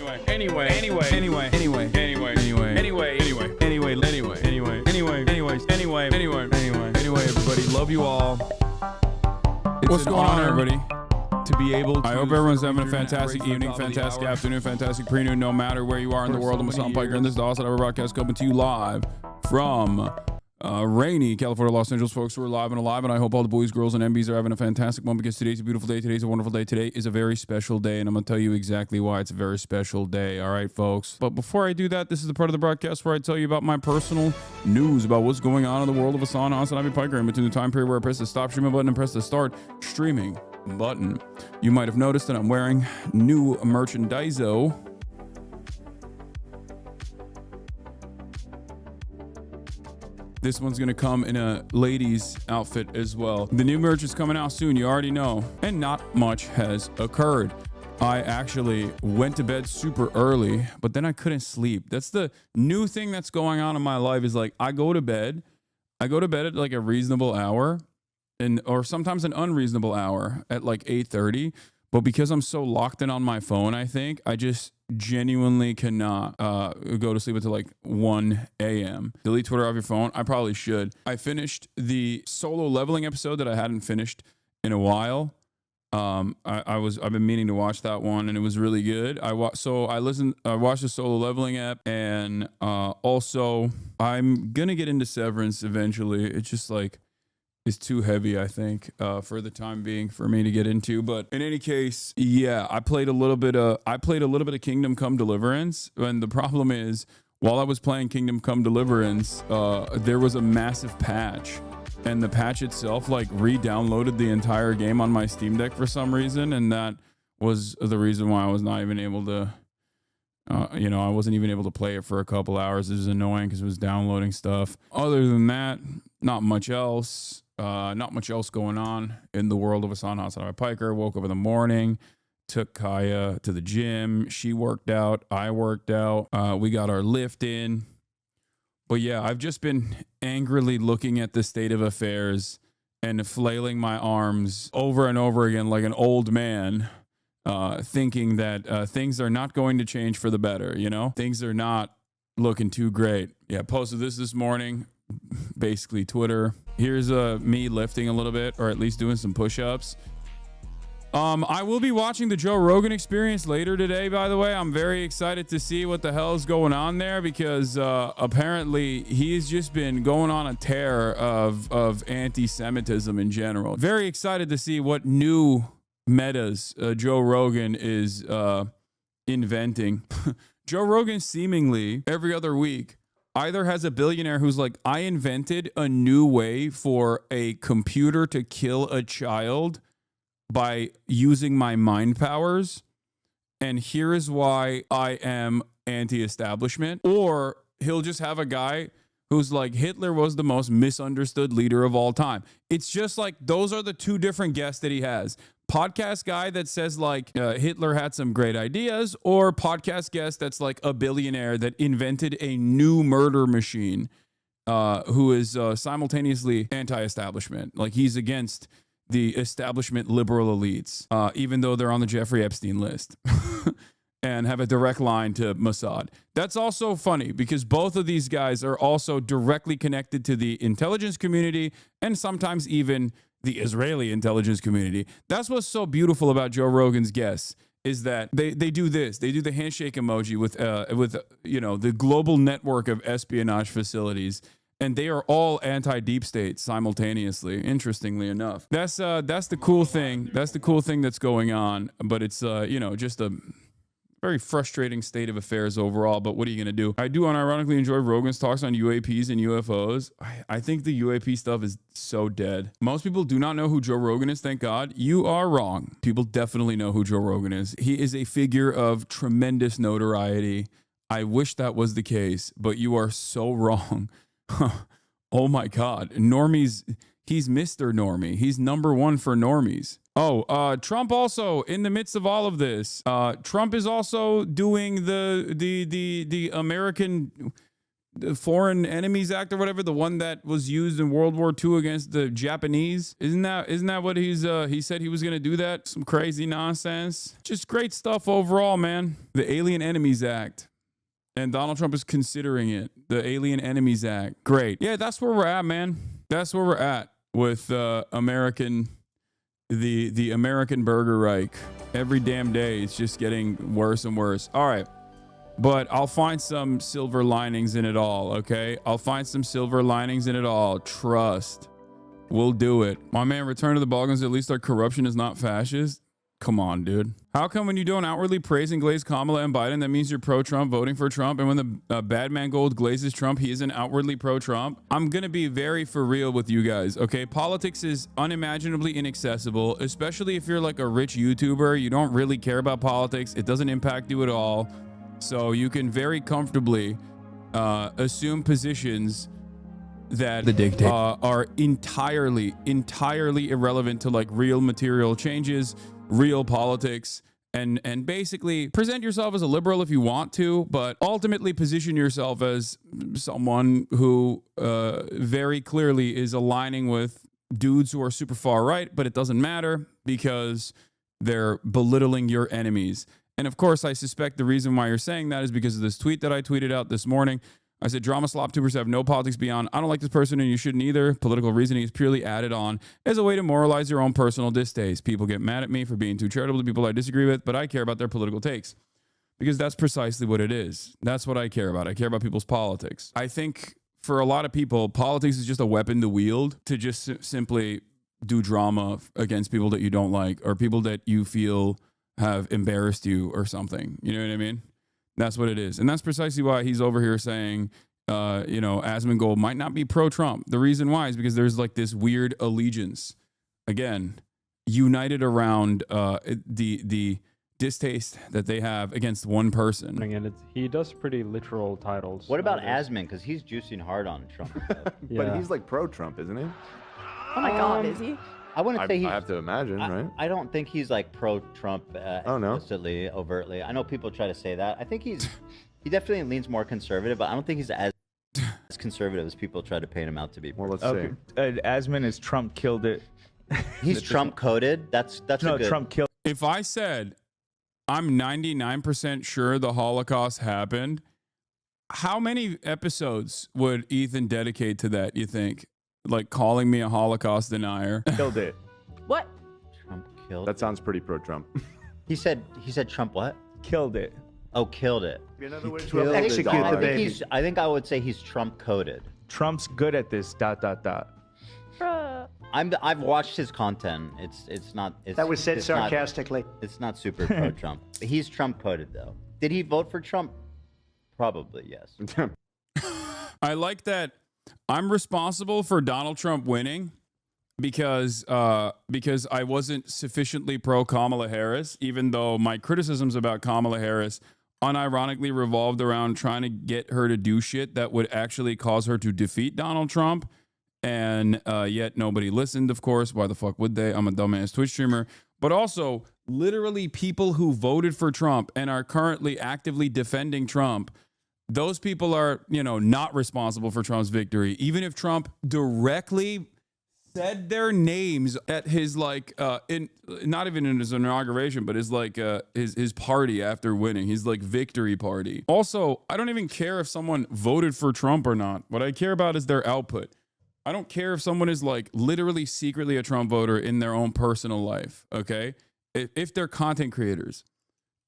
everybody, love you all. What's going on, everybody? To be able to, I hope everyone's having a fantastic evening, fantastic afternoon, fantastic pre-noon, no matter where you are in the world. I'm Hassan Piker, and this is the Awesome broadcast coming to you live from rainy California, Los Angeles. Folks, we're live and alive, and I hope all the boys, girls, and MBs are having a fantastic one, because today's a beautiful day. Today's a wonderful day. Today is a very special day, and I'm going to tell you exactly why it's a very special day. All right, folks? But before I do that, this is the part of the broadcast where I tell you about my personal news about what's going on in the world of Hassan Piker in between the time period where I press the stop streaming button and press the start streaming button. You might have noticed that I'm wearing new merchandise. This one's gonna come in a ladies outfit as well. The new merch is coming out soon, you already know, and not much has occurred. I actually went to bed super early, but then I couldn't sleep. That's the new thing that's going on in my life, is like I go to bed at like a reasonable hour, or sometimes an unreasonable hour at like 8:30. But because I'm so locked in on my phone, I think I just genuinely cannot go to sleep until like 1 a.m. Delete Twitter off your phone. I probably should. I finished the solo leveling episode that I hadn't finished in a while. I've been meaning to watch that one, and it was really good. I watched the solo leveling app, and also I'm gonna get into Severance eventually. It's just like, is too heavy, I think, for the time being for me to get into. But in any case, yeah, I played a little bit of Kingdom Come Deliverance, and the problem is, while I was playing Kingdom Come Deliverance, there was a massive patch, and the patch itself like re-downloaded the entire game on my Steam Deck for some reason, and that was the reason why I was not even able to I wasn't even able to play it for a couple hours. It was annoying because it was downloading stuff. Other than that, not much else. Not much else going on in the world of Hassan Piker. Woke up in the morning, took Kaya to the gym. She worked out. I worked out. We got our lift in. But yeah, I've just been angrily looking at the state of affairs and flailing my arms over and over again like an old man, thinking that things are not going to change for the better. Things are not looking too great. Yeah, posted this morning. Basically Twitter. Here's me lifting a little bit, or at least doing some push-ups. I will be watching the Joe Rogan Experience later today, by the way. I'm very excited to see what the hell is going on there, because apparently he's just been going on a tear of anti-Semitism in general. Very excited to see what new metas Joe Rogan is inventing. Joe Rogan seemingly every other week either has a billionaire who's like, I invented a new way for a computer to kill a child by using my mind powers, and here is why I am anti-establishment. Or he'll just have a guy who's like, Hitler was the most misunderstood leader of all time. It's just like, those are the two different guests that he has. Podcast guy that says like Hitler had some great ideas, or podcast guest that's like a billionaire that invented a new murder machine, who is simultaneously anti-establishment. Like, he's against the establishment liberal elites, even though they're on the Jeffrey Epstein list and have a direct line to Mossad. That's also funny, because both of these guys are also directly connected to the intelligence community, and sometimes even the Israeli intelligence community. That's what's so beautiful about Joe Rogan's guests, is that they do this. They do the handshake emoji with the global network of espionage facilities, and they are all anti-deep state simultaneously, interestingly enough. That's the cool thing. That's the cool thing that's going on, but it's just a very frustrating state of affairs overall. But what are you going to do? I do unironically enjoy Rogan's talks on UAPs and UFOs. I think the UAP stuff is so dead. Most people do not know who Joe Rogan is, thank God. You are wrong. People definitely know who Joe Rogan is. He is a figure of tremendous notoriety. I wish that was the case, but you are so wrong. Oh my God. Normies, he's Mr. Normie. He's number one for normies. Oh, Trump also, in the midst of all of this, Trump is also doing the American the Foreign Enemies Act or whatever, the one that was used in World War II against the Japanese. Isn't that what he said he was going to do that? Some crazy nonsense. Just great stuff overall, man. The Alien Enemies Act. And Donald Trump is considering it. The Alien Enemies Act. Great. Yeah, that's where we're at, man. That's where we're at with the American Burger Reich. Every damn day, it's just getting worse and worse. All right. But I'll find some silver linings in it all, okay? I'll find some silver linings in it all. Trust. We'll do it. My man, Return to the Balkans, at least our corruption is not fascist. Come on, dude. How come when you don't outwardly praise and glaze Kamala and Biden, that means you're pro-Trump, voting for Trump, and when the bad man gold glazes Trump, he isn't outwardly pro-Trump? I'm going to be very for real with you guys, okay? Politics is unimaginably inaccessible, especially if you're like a rich YouTuber. You don't really care about politics. It doesn't impact you at all. So you can very comfortably assume positions that are entirely irrelevant to like real material changes, real politics, and basically present yourself as a liberal if you want to, but ultimately position yourself as someone who very clearly is aligning with dudes who are super far right, but it doesn't matter because they're belittling your enemies. And of course, I suspect the reason why you're saying that is because of this tweet that I tweeted out this morning. I said, drama slop tubers have no politics beyond. I don't like this person and you shouldn't either. Political reasoning is purely added on as a way to moralize your own personal distaste. People get mad at me for being too charitable to people I disagree with, but I care about their political takes because that's precisely what it is. That's what I care about. I care about people's politics. I think for a lot of people, politics is just a weapon to wield to just simply do drama against people that you don't like or people that you feel have embarrassed you or something. You know what I mean? That's what it is. And that's precisely why he's over here saying, you know, ASMONGOLD might not be pro-Trump. The reason why is because there's like this weird allegiance, again, united around the distaste that they have against one person. And he does pretty literal titles. What about Asmon? Because he's juicing hard on Trump. Yeah. But he's like pro-Trump, isn't he? Oh my God, is he? I wouldn't say he's... I have to imagine, right? I don't think he's like pro-Trump explicitly, overtly. I know people try to say that. I think he definitely leans more conservative, but I don't think he's as conservative as people try to paint him out to be. Well, let's see. Asmon is Trump killed it. He's Trump coded. That's no, a good... Trump killed. If I said I'm 99% sure the Holocaust happened, how many episodes would Ethan dedicate to that, you think? Like calling me a Holocaust denier. Killed it. What? Trump killed. That sounds pretty pro-Trump. He said Trump what? Killed it. Oh, killed it. In other words, we'll execute the baby. I think I would say he's Trump coded. Trump's good at this. ... I've watched his content. It's not. That was said sarcastically. It's not super pro-Trump. He's Trump coded though. Did he vote for Trump? Probably yes. I like that. I'm responsible for Donald Trump winning because I wasn't sufficiently pro Kamala Harris, even though my criticisms about Kamala Harris unironically revolved around trying to get her to do shit that would actually cause her to defeat Donald Trump. And yet nobody listened, of course. Why the fuck would they? I'm a dumbass Twitch streamer. But also, literally people who voted for Trump and are currently actively defending Trump, those people are, you know, not responsible for Trump's victory. Even if Trump directly said their names at his, like, not even in his inauguration, but his, like, his party after winning, his, like, victory party. Also, I don't even care if someone voted for Trump or not. What I care about is their output. I don't care if someone is, like, literally secretly a Trump voter in their own personal life, okay? If they're content creators.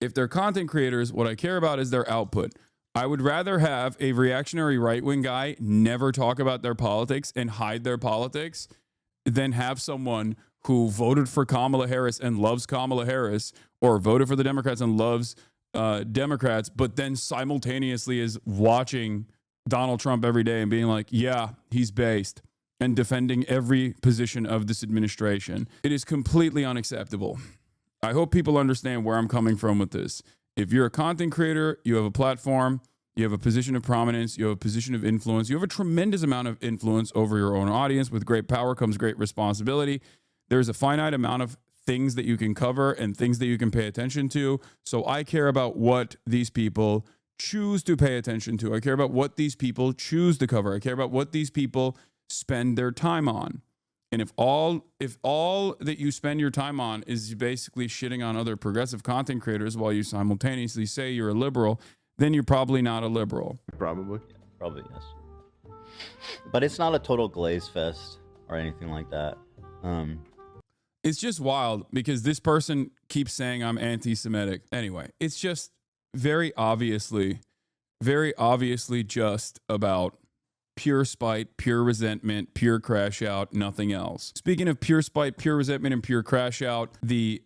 If they're content creators, what I care about is their output. I would rather have a reactionary right-wing guy never talk about their politics and hide their politics than have someone who voted for Kamala Harris and loves Kamala Harris, or voted for the Democrats and loves Democrats, but then simultaneously is watching Donald Trump every day and being like, yeah, he's based, and defending every position of this administration. It is completely unacceptable. I hope people understand where I'm coming from with this. If you're a content creator, you have a platform, you have a position of prominence, you have a position of influence, you have a tremendous amount of influence over your own audience. With great power comes great responsibility. There's a finite amount of things that you can cover and things that you can pay attention to. So I care about what these people choose to pay attention to. I care about what these people choose to cover. I care about what these people spend their time on. And if all that you spend your time on is basically shitting on other progressive content creators while you simultaneously say you're a liberal, then you're probably not a liberal. Probably. Yeah, probably, yes. But it's not a total glaze fest or anything like that. It's just wild because this person keeps saying I'm anti-Semitic. Anyway, it's just very obviously just about pure spite, pure resentment, pure crash out, nothing else. Speaking of pure spite, pure resentment, and pure crash out, the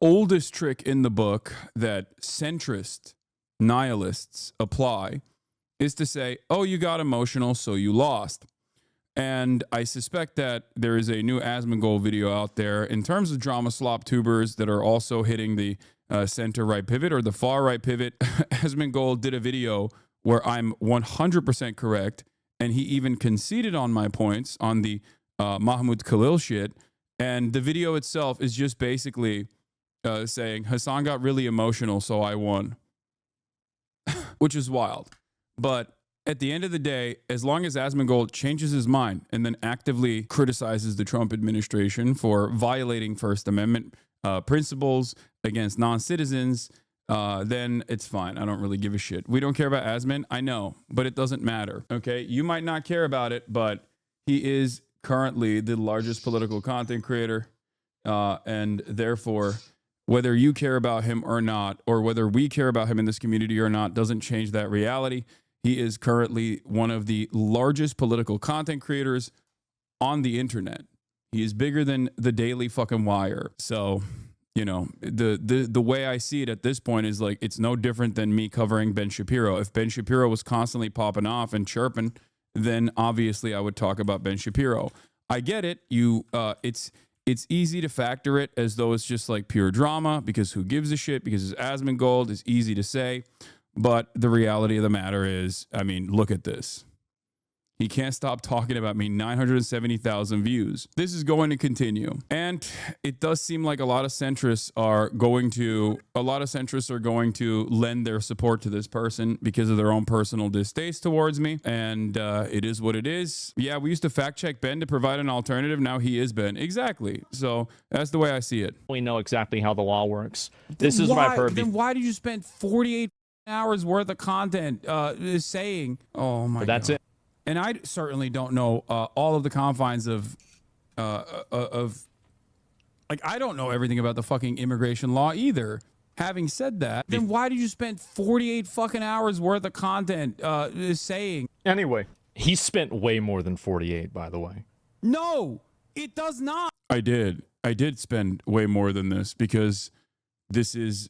oldest trick in the book that centrist nihilists apply is to say, oh, you got emotional, so you lost. And I suspect that there is a new ASMONGOLD video out there in terms of drama slop tubers that are also hitting the center right pivot or the far right pivot. ASMONGOLD did a video where I'm 100% correct, and he even conceded on my points on the Mahmoud Khalil shit. And the video itself is just basically saying, Hasan got really emotional, so I won. Which is wild. But at the end of the day, as long as ASMONGOLD changes his mind and then actively criticizes the Trump administration for violating First Amendment principles against non-citizens, then it's fine. I don't really give a shit. We don't care about Asman. I know, but it doesn't matter. Okay. You might not care about it, but he is currently the largest political content creator. And therefore, whether you care about him or not, or whether we care about him in this community or not, doesn't change that reality. He is currently one of the largest political content creators on the internet. He is bigger than the Daily fucking Wire. So, you know, the way I see it at this point is like, it's no different than me covering Ben Shapiro. If Ben Shapiro was constantly popping off and chirping, then obviously I would talk about Ben Shapiro. I get it. It's easy to factor it as though it's just like pure drama because who gives a shit? Because it's ASMONGOLD is easy to say. But the reality of the matter is, I mean, look at this. He can't stop talking about me. 970,000 views. This is going to continue. And it does seem like a lot of centrists are going to lend their support to this person because of their own personal distaste towards me. And it is what it is. Yeah, we used to fact check Ben to provide an alternative. Now he is Ben. Exactly. So that's the way I see it. We know exactly how the law works. This is what I've heard. Then why did you spend 48 hours worth of content saying, oh my God. That's it. And I certainly don't know all of the confines of like, I don't know everything about the fucking immigration law either. Having said that, then why did you spend 48 fucking hours worth of content saying? Anyway, he spent way more than 48, by the way. No, it does not. I did spend way more than this because this is,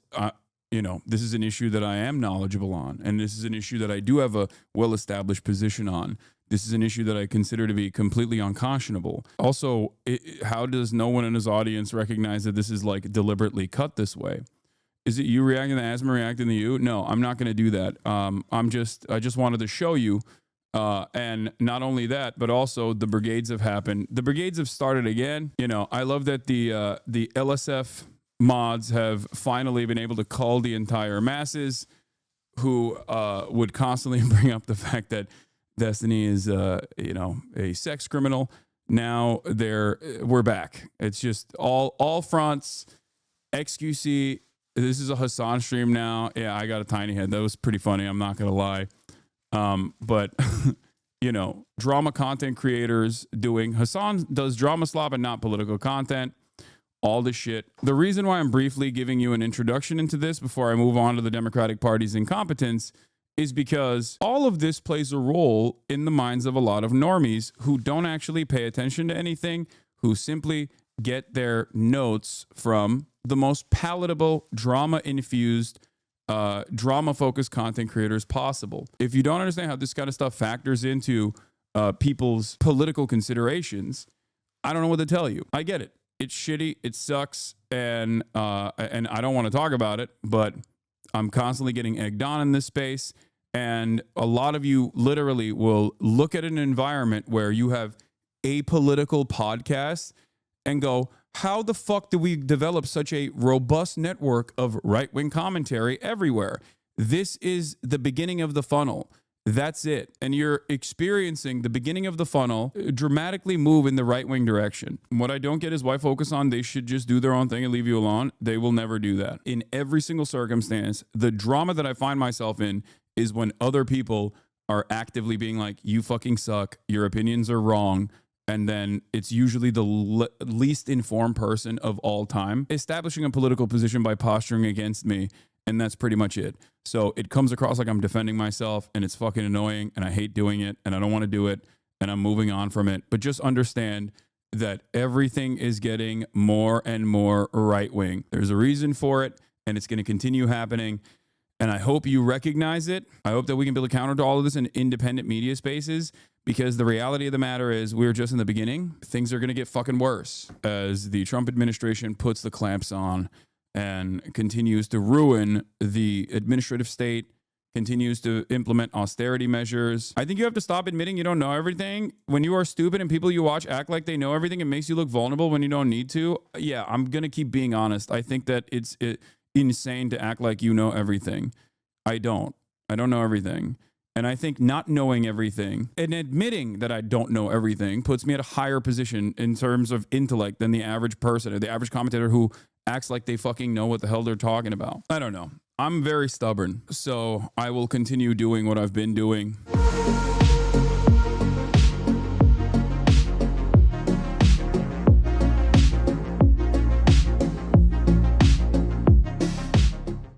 you know, this is an issue that I am knowledgeable on, and this is an issue that I do have a well-established position on. This is an issue that I consider to be completely unconscionable. Also, how does no one in his audience recognize that this is like deliberately cut this way? Is it you reacting to Asma reacting to you? No, I'm not going to do that. I just wanted to show you. And not only that, but also the brigades have happened. The brigades have started again. You know, I love that the LSF mods have finally been able to cull the entire masses who would constantly bring up the fact that Destiny is, you know, a sex criminal. Now we're back. It's just all fronts. XQC. This is a Hasan stream now. Yeah, I got a tiny head. That was pretty funny. I'm not gonna lie. But you know, drama content creators doing Hasan does drama slop and not political content. All this shit. The reason why I'm briefly giving you an introduction into this before I move on to the Democratic Party's incompetence is because all of this plays a role in the minds of a lot of normies who don't actually pay attention to anything, who simply get their notes from the most palatable, drama-infused, drama-focused content creators possible. If you don't understand how this kind of stuff factors into people's political considerations, I don't know what to tell you. I get it. It's shitty. It sucks. And I don't want to talk about it, but I'm constantly getting egged on in this space. And a lot of you literally will look at an environment where you have a political podcast and go, how the fuck do we develop such a robust network of right-wing commentary everywhere? This is the beginning of the funnel. That's it. And you're experiencing the beginning of the funnel dramatically move in the right-wing direction. What I don't get is why focus on they should just do their own thing and leave you alone. They will never do that. In every single circumstance, the drama that I find myself in is when other people are actively being like, you fucking suck, your opinions are wrong. And then it's usually the least informed person of all time establishing a political position by posturing against me. And that's pretty much it. So it comes across like I'm defending myself and it's fucking annoying and I hate doing it and I don't want to do it and I'm moving on from it. But just understand that everything is getting more and more right wing. There's a reason for it and it's going to continue happening. And I hope you recognize it. I hope that we can build a counter to all of this in independent media spaces, because the reality of the matter is we're just in the beginning. Things are going to get fucking worse as the Trump administration puts the clamps on and continues to ruin the administrative state, continues to implement austerity measures. I think you have to stop admitting you don't know everything. When you are stupid and people you watch act like they know everything, it makes you look vulnerable when you don't need to. Yeah, I'm going to keep being honest. I think that it's insane to act like you know everything. I don't know everything. And I think not knowing everything and admitting that I don't know everything puts me at a higher position in terms of intellect than the average person or the average commentator who acts like they fucking know what the hell they're talking about. I don't know. I'm very stubborn, so I will continue doing what I've been doing.